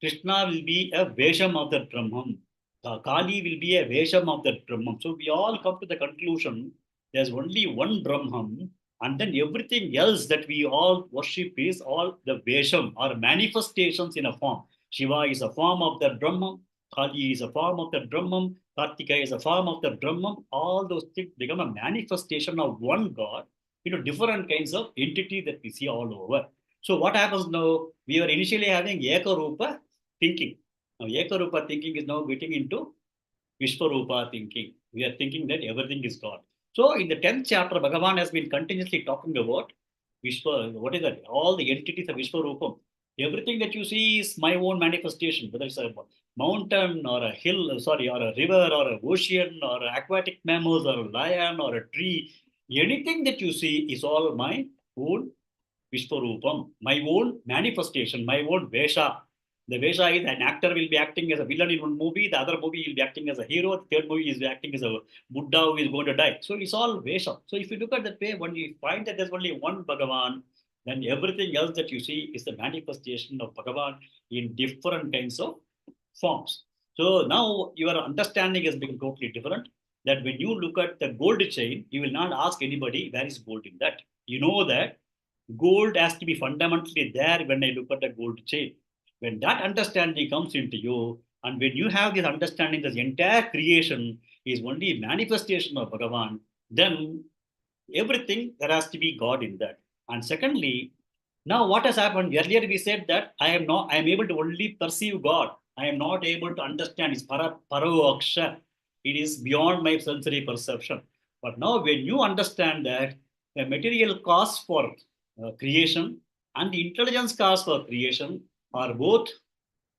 Krishna will be a Vesham of that Brahman. Kali will be a Vesham of that Brahman. So we all come to the conclusion there's only one Brahman, and then everything else that we all worship is all the Vesham or manifestations in a form. Shiva is a form of that Brahman, Kali is a form of that Brahman, Kartika is a form of that Brahman. All those things become a manifestation of one God, different kinds of entity that we see all over. So what happens now? We were initially having Ekarupa thinking. Now Ekarupa thinking is now getting into Vishwarupa thinking. We are thinking that everything is God. So in the 10th chapter, Bhagavan has been continuously talking about Vishwa. What is that? All the entities of Vishwarupam. Everything that you see is my own manifestation, whether it's a mountain or a hill, or a river or an ocean or aquatic mammals or a lion or a tree. Anything that you see is all my own Vishwarupam, my own manifestation, my own Vesha. The Vesha is an actor will be acting as a villain in one movie, the other movie will be acting as a hero, the third movie is acting as a Buddha who is going to die. So it's all Vesha. So if you look at that way, when you find that there's only one Bhagavan, then everything else that you see is the manifestation of Bhagavan in different kinds of forms. So now your understanding has become totally different. That when you look at the gold chain, you will not ask anybody where is gold in that. You know that gold has to be fundamentally there when I look at a gold chain. When that understanding comes into you, and when you have this understanding that the entire creation is only a manifestation of Bhagavan, then everything, there has to be God in that. And secondly, now what has happened? Earlier we said that I am able to only perceive God. I am not able to understand. It's paraoksha. It is beyond my sensory perception. But now when you understand that the material cause for creation and the intelligence cause for creation are both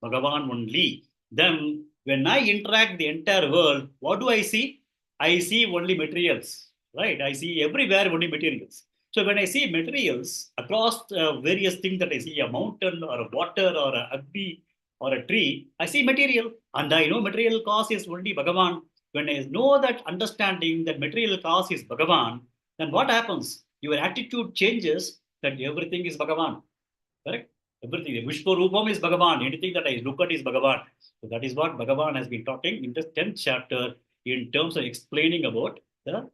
Bhagavan only, then when I interact the entire world, what do I see? I see only materials, right? I see everywhere only materials. So when I see materials across various things that I see, a mountain or a water or a agni or a tree, I see material, and I know material cause is only Bhagavan. When I know that understanding that material cause is Bhagavan, then what happens? Your attitude changes that everything is Bhagavan, correct? Everything. Vishwarupam is Bhagavan. Anything that I look at is Bhagavan. So that is what Bhagavan has been talking in the 10th chapter in terms of explaining about the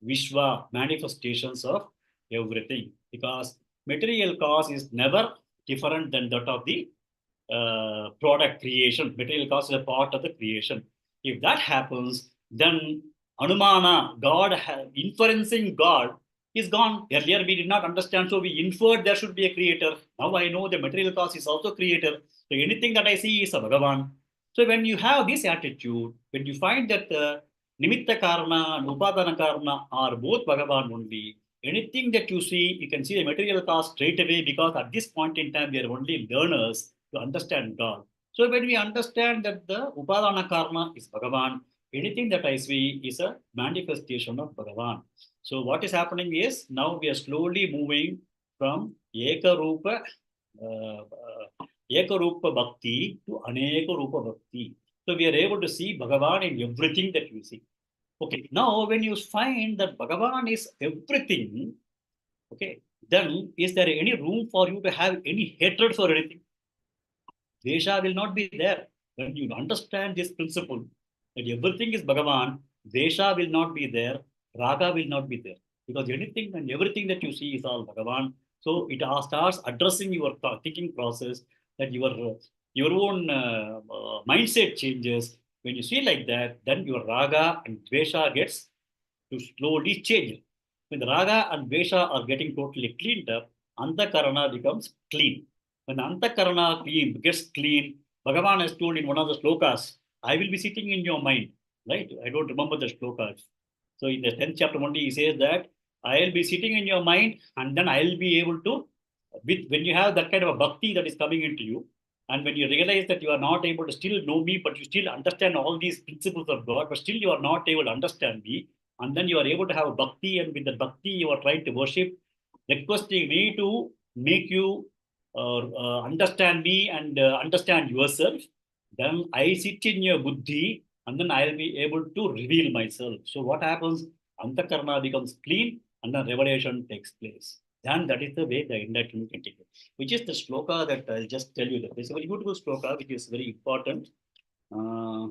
Vishwa, manifestations of everything. Because material cause is never different than that of the product creation. Material cause is a part of the creation. If that happens, then Anumana, God, inferencing God, is gone. Earlier we did not understand, so we inferred there should be a creator. Now I know the material cause is also creator. So anything that I see is a Bhagavan. So when you have this attitude, when you find that Nimitta Karana and Upadana Karana are both Bhagavan only, anything that you see, you can see the material cause straight away, because at this point in time, we are only learners to understand God. So when we understand that the Upadana Karana is Bhagavan, anything that I see is a manifestation of Bhagavan. So what is happening is, now we are slowly moving from Ekarupa Bhakti to Aneka Rupa Bhakti. So we are able to see Bhagavan in everything that you see. Okay, now when you find that Bhagavan is everything, okay, then is there any room for you to have any hatred for anything? Vesha will not be there. When you understand this principle, that everything is Bhagavan, Vesha will not be there, Raga will not be there. Because anything and everything that you see is all Bhagavan. So it starts addressing your thinking process, that your own mindset changes. When you see like that, then your Raga and Dvesha gets to slowly change. When the Raga and Dvesha are getting totally cleaned up, Antakarana becomes clean. When Antakarana gets clean, Bhagavan has told in one of the shlokas, I will be sitting in your mind. Right? I don't remember the shlokas. So in the 10th chapter only, he says that I'll be sitting in your mind, and then I'll be able to, when you have that kind of a bhakti that is coming into you, and when you realize that you are not able to still know me, but you still understand all these principles of God, but still you are not able to understand me, and then you are able to have a bhakti, and with the bhakti you are trying to worship, requesting me to make you understand me and understand yourself, then I sit in your buddhi, and then I'll be able to reveal myself. So what happens? Antakarna becomes clean, and then revelation takes place. Then that is the way the enlightenment can take it. Which is the shloka that I'll just tell you. That it's a very beautiful shloka, which is very important. Uh,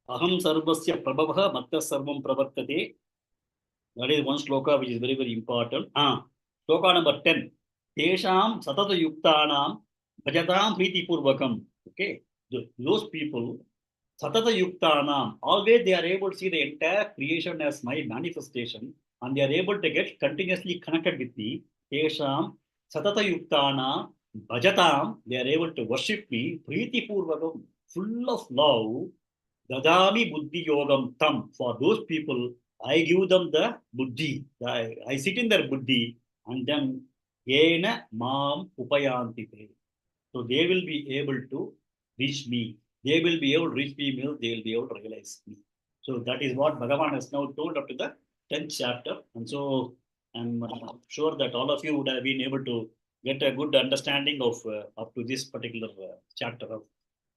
Aham sarvasya prabhavah matta sarvam pravartate. That is one shloka which is very, very important. Shloka number 10. Tesham satata yuktanam bhajatam priti purvakam. Okay. Those people, satata yuktanam, always they are able to see the entire creation as my manifestation, and they are able to get continuously connected with me. Tesham satata yuktanam bhajatam, they are able to worship me priti purvakam, full of love. Dadami buddhi yogam tam. For those people, I give them the buddhi. I sit in their buddhi, and then yena mam upayantite. So they will be able to reach me. They will be able to reach me, means they will be able to realize me. So that is what Bhagavan has now told up to the 10th chapter. And so I'm sure that all of you would have been able to get a good understanding of up to this particular chapter of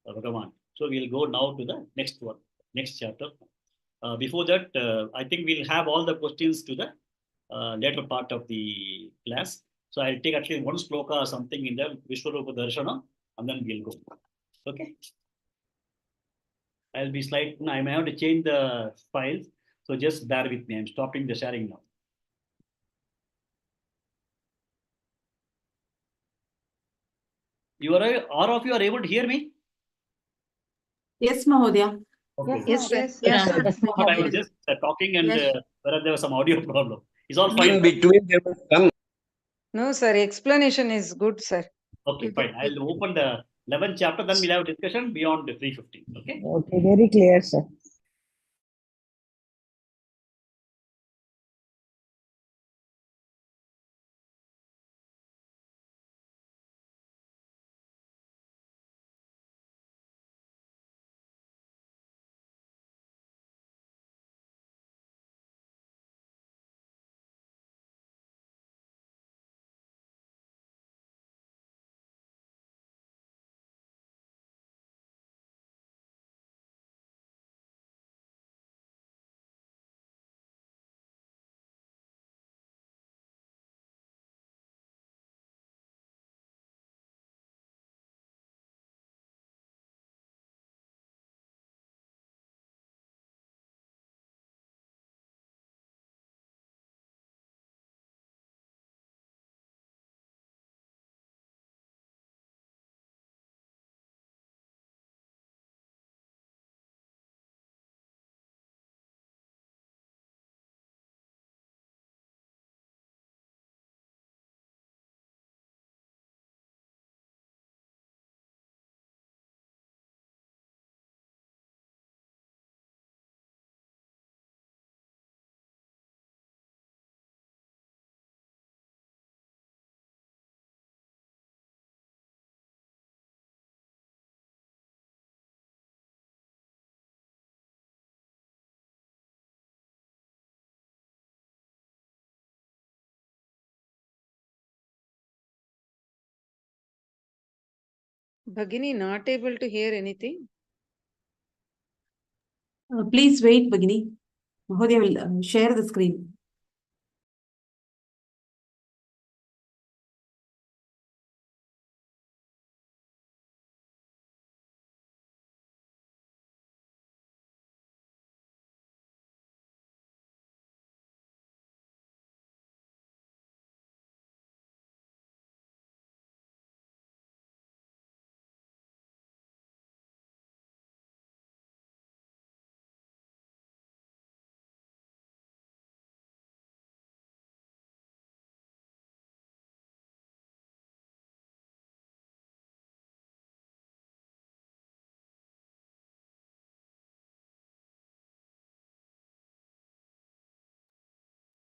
Bhagavan. So we'll go now to the next one, next chapter. Before that, I think we'll have all the questions to the later part of the class. So I'll take at least one shloka or something in the Vishwarupa Darshana, and then we'll go. Okay. I'll be slightly, I may have to change the files. So just bear with me. I'm stopping the sharing now. All of you are able to hear me? Yes, Mahodaya. Okay. Yes, sir. Yes, Yes, sir. sir. But I was just talking, and Yes. there was some audio problem. It's all In fine. between, there was some. No, sir. Explanation is good, sir. Okay, fine. I'll open the 11th chapter, then we'll have a discussion beyond the 3:15. Okay. Okay, very clear, sir. Bhagini not able to hear anything. Please wait, Bhagini. Mahodaya will share the screen.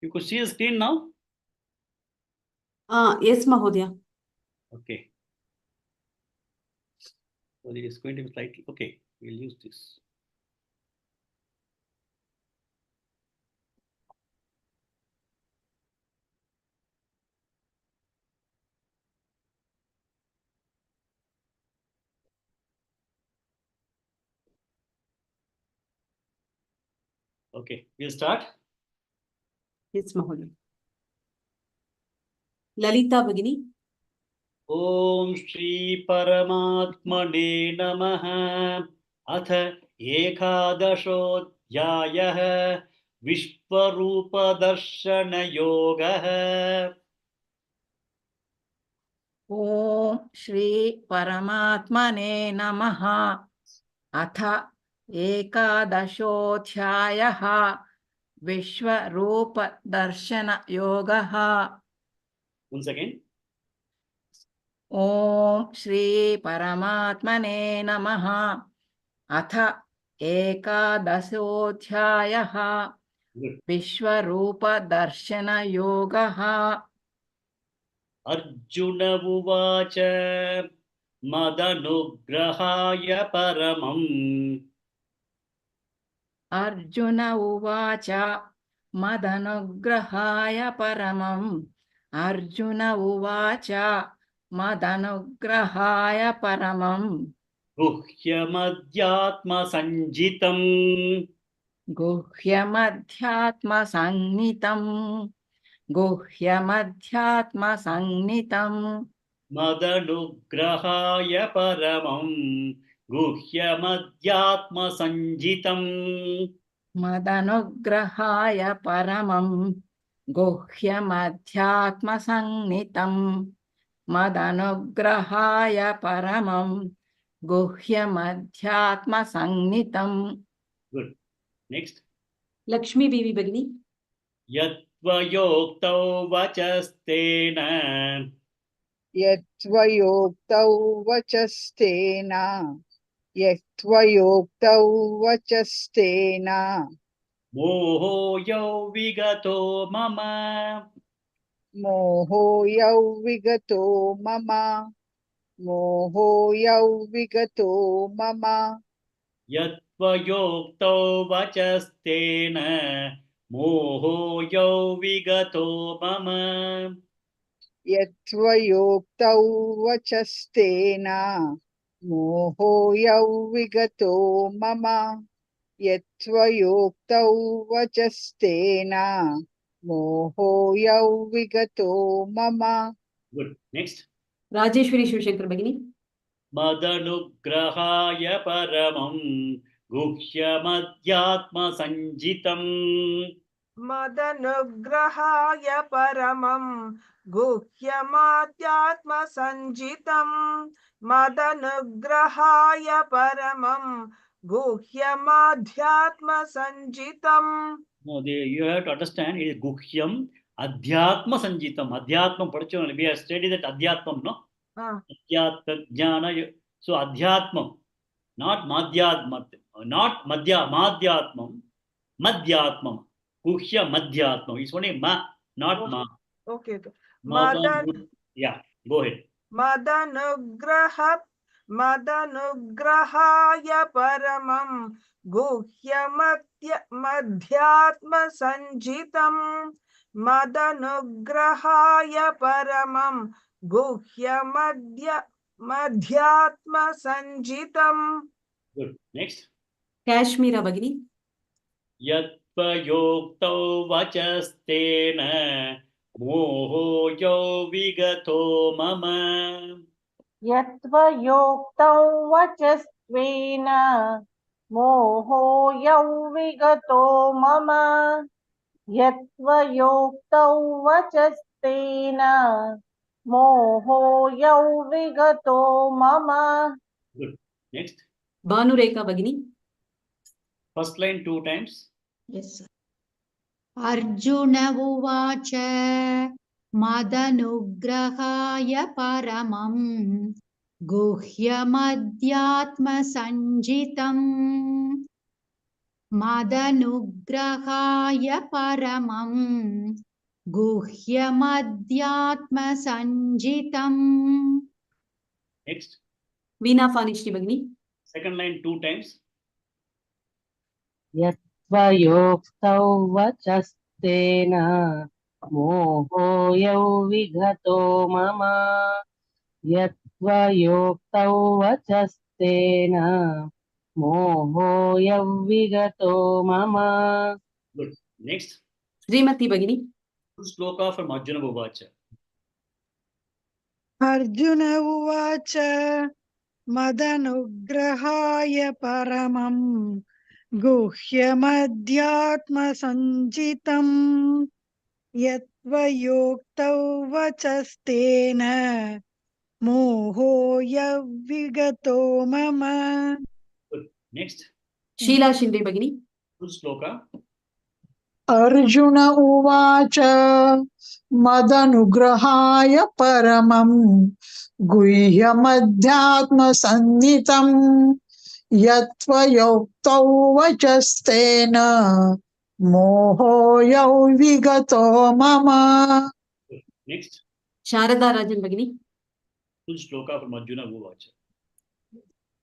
You could see the screen now? Yes, Mahodaya. Okay. So it is going to be slightly, okay, we'll use this. Okay, we'll start. Yes, Mahodaya. Lalita, Bhagini. ॐ श्री परमात्मने नमः अथ एकादशोऽध्यायः विश्वरूपदर्शनयोगः ॐ श्री परमात्मने नमः अथ एकादशोऽध्यायः विश्वरूपदर्शनयोगः Once again. ॐ श्री परमात्मने नमः अथ एकादशोऽध्यायः विश्वरूपदर्शनयोगः अर्जुन उवाच मदनुग्रहाय परमम् अर्जुन उवाच मदनुग्रहाय परमम् अर्जुन उवाच मदनुग्रहाय परमम् गुह्यमध्यात्मसञ्जितम् गुह्यमध्यात्मसंज्ञितम् गुह्यमध्यात्मसंज्ञितम् मदनुग्रहाय परमम् गुह्यमध्यात्मसञ्जितम् मदनुग्रहाय परमम् गुह्यमध्यात्मसंज्ञितम् मदनुग्रहाय परमम् गुह्यमध्यात्मसंज्ञितम्. Good. Next. Lakshmi Devi, Bhagini. यत्त्वयोक्तौ वचस्तेन यत्त्वयोक्तौ वचस्तेन यत्त्वयोक्तौ वचस्तेन मोहोऽयौ विगतो मम मोहोऽयौ विगतो मम मोहोऽयौ विगतो मम यत्त्वयोक्तौ वचस्तेन मोहोऽयौ विगतो मम यत्त्वयोक्तौ वचस्तेन मोहोऽयौ विगतो मम यत्त्वयोक्तौ वचस्तेन मोहोऽयौ विगतो मम. Good. Next. Rajeshwari Shivshankar, Bhagini. मदनुग्रहाय परमं गुह्यमध्यात्मसञ्जितम् मदनुग्रहाय परमं गुह्यमाध्यात्मसञ्जितं मदनुग्रहाय परमं गुह्यमाध्यात्मसञ्जितम्. No, you have to understand it is guhyam adhyatma sanjitam. Adhyatma padichona. We have studied that adhyatmam, no? Adhyatma jnana. So adhyatmam, not madhyatma, not madhyatmam, madhyatmam. Guhya madhyatmam. It's only ma, not ma. Okay. Yeah, go ahead. मदनुग्रहाय परमं गुह्यमध्यात्मसञ्जितं मदनुग्रहाय परमं गुह्यमध्य मध्यात्मसञ्जितम्. Good. Next. Kashmira Bhagini. यत्त्वयोक्तौ वचस्तेन मोहोऽयो विगतो मम. यत्त्वयोक्तौ वचस्त्वेन मोहोऽयौ विगतो मम यत्त्वयोक्तौ वचस्तेन मोहोऽयौ विगतो मम. Good. Next. Bhanureka Bhagini. First line 2 times. Yes, sir. Arjun उवाच मदनुग्रहाय परमं गुह्यमध्यात्मसञ्जितम् मदनुग्रहाय परमं गुह्यमध्यात्मसञ्जितम्. Next. Veena Fanishti Bhagini. Second line 2 times. यत्त्वयोक्तौ वचस्तेन मोहोऽयौ विगतो मम यत्त्वयोक्तौ वचस्तेन मोहोऽयौ विगतो मम. Good. Next. Srimati Bhagini. Shloka from Arjuna Uvacha. Arjun उवाच मदनुग्रहाय परमं गुह्यमध्यात्मसञ्जितम् यत्त्वयोक्तौ वचस्तेन मोहोऽयविगतो मम. Good. Next. Sheela Shinde Bhagini. Full Shloka. Arjun उवाच मदनुग्रहाय परमं गुह्यमध्यात्मसन्नितं यत्त्वयोक्तौ वचस्तेन मोहोऽयौ विगतो मम. Good. Next. Sharada Rajan Bhagini. Full Shloka from Arjuna Uvacha.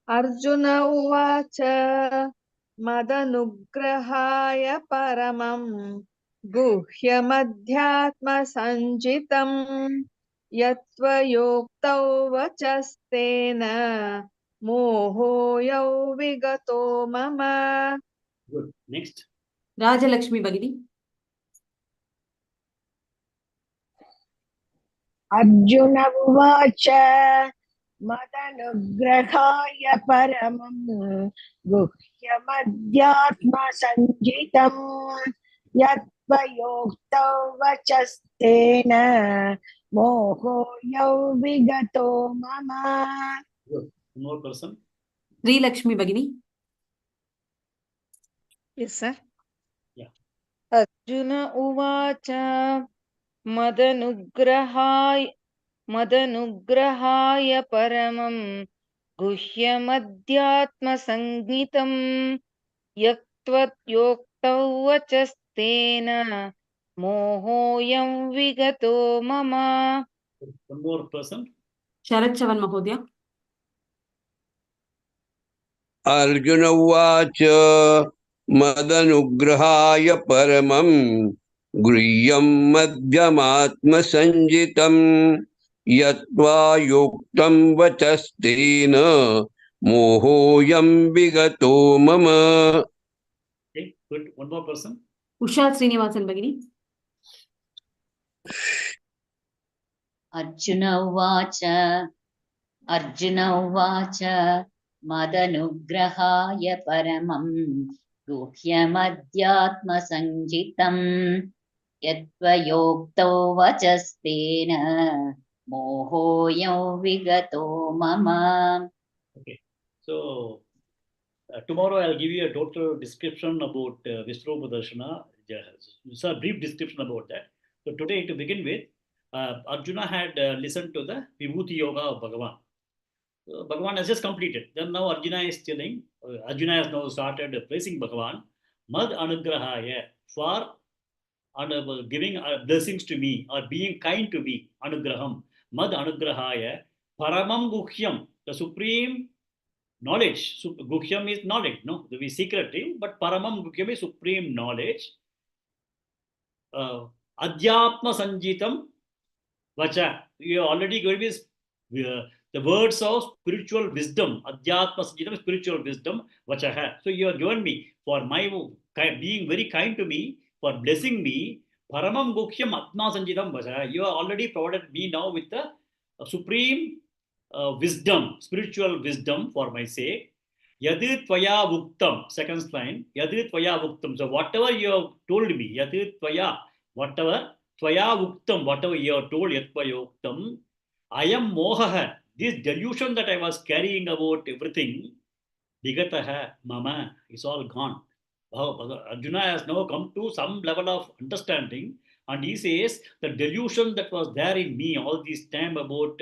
Arjun उवाच मदनुग्रहाय परमं गुह्यमध्यात्मसञ्जितम् यत्त्वयोक्तौ वचस्तेन मोहोऽयौ विगतो मम. Good. Next. Rajalakshmi Bhagini. Arjun उवाच मदनुग्रहाय परमं गुह्यमध्यात्मसञ्जितम् यत्त्वयोक्तौ वचस्तेन मोहोऽयौ विगतो मम. Good. One more person. Sri Lakshmi Bhagini. Yes, sir. Yeah. Arjun उवाच मदनुग्रहाय परमं गुह्यमध्यात्मसंज्ञितम् यत्त्वयोक्तौ वचस्तेन मोहोऽयं विगतो मम. One more person. Sharat Chavan Mahodaya. Arjun उवाच मदनुग्रहाय परमं गृह्यं मध्यमात्मसञ्जितं यत्त्वा योक्तं वचस्तेन मोहोऽयं विगतो मम. Okay. Good. One more person. Usha Srinivasan Bhagini. Arjun उवाच मदनुग्रहाय परमं गुह्यमध्यात्मसञ्जितं यत्त्वयोक्तौ वचस्तेन मोहोऽयं विगतो मम. Okay. So tomorrow I'll give you a total description about Vishrupa Darshana. It's a brief description about that. So today, to begin with, Arjuna had listened to the Vibhuti Yoga of Bhagavan. So Bhagavan has just completed. Then now Arjuna is telling, Arjuna has now started praising Bhagavan. Mad Anugrahaya, for giving blessings to me or being kind to me. Anugraham. Mad Anugrahaya, Paramam Guhyam, the supreme knowledge. Guhyam is knowledge, no? The secretive, but Paramam Guhyam is supreme knowledge. Adhyatma Sanjitam Vacha. You already gave his the words of spiritual wisdom, Adhyatma Sanjitam, spiritual wisdom, Vachaha. So you have given me for my being very kind to me, for blessing me, Paramam Gukhyam Atma Sanjitam Vachaha. You have already provided me now with the supreme wisdom, spiritual wisdom for my sake. Yadit Tvaya Vuktam, second line, Yadit Tvaya Vuktam. So whatever you have told me, Yadit Tvaya, whatever, Tvaya Vuktam, whatever you have told, Yat Tvaya Vuktam, I am Mohaha. This delusion that I was carrying about everything, Vigataha, Mama, is all gone. Arjuna has now come to some level of understanding, and he says the delusion that was there in me all this time about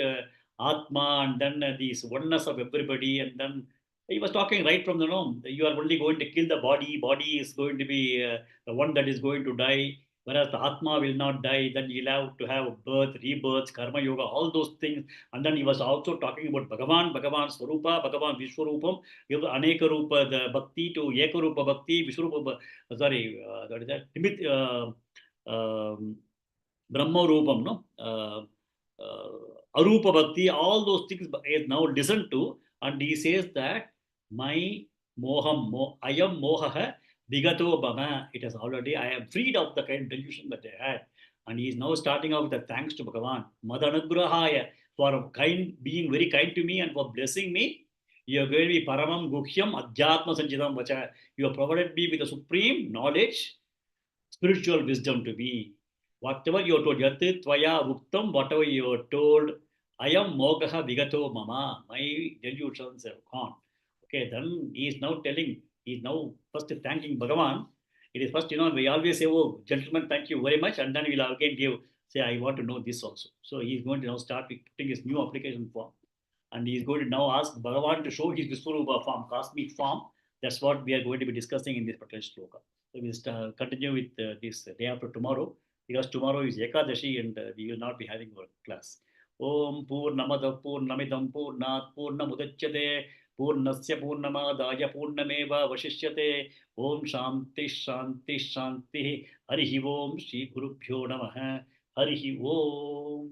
Atma and then this oneness of everybody, and then he was talking right from the norm. You are only going to kill the body, body is going to be the one that is going to die, whereas the Atma will not die, then you'll have to have birth, rebirth, karma yoga, all those things. And then he was also talking about Bhagavan, Bhagavan Swarupa, Bhagavan Vishwarupam, Aneka Rupa, the Bhakti to Eka Rupa Bhakti, Vishwarupa, what is that? Brahma Rupam, no? Arupa Bhakti, all those things is now listened to, and he says that my moham, I am mohaha, Vigato Bhama, it has already, I am freed of the kind of delusion that I had. And he is now starting out with the thanks to Bhagavan, Madanagrahaya, for being very kind to me and for blessing me. You are going to be Paramam Gukhyam Adhyatma Sanjitam Vacha. You have provided me with the supreme knowledge, spiritual wisdom to me. Whatever you are told, Yat Tvaya Vuktam, whatever you are told, I am Mogaha Vigato Mama, my delusions have gone. Okay, then he is now telling, he is now first thanking Bhagavan. It is first, we always say, oh, gentlemen, thank you very much, and then we will again give, say, I want to know this also. So he is going to now start putting his new application form. And he is going to now ask Bhagavan to show his Vishwarupa form, cosmic form. That's what we are going to be discussing in this particular shloka. So we will continue with this day after tomorrow, because tomorrow is Ekadashi and we will not be having our class. Om Purnamada Purnamidam Purnat Purnamudachyate Purnasya Purnamadaya Purnameva Vashishyate Om Shanti Shanti Shanti Harihi Om Shri Gurubhyo Namaha Harihi Om.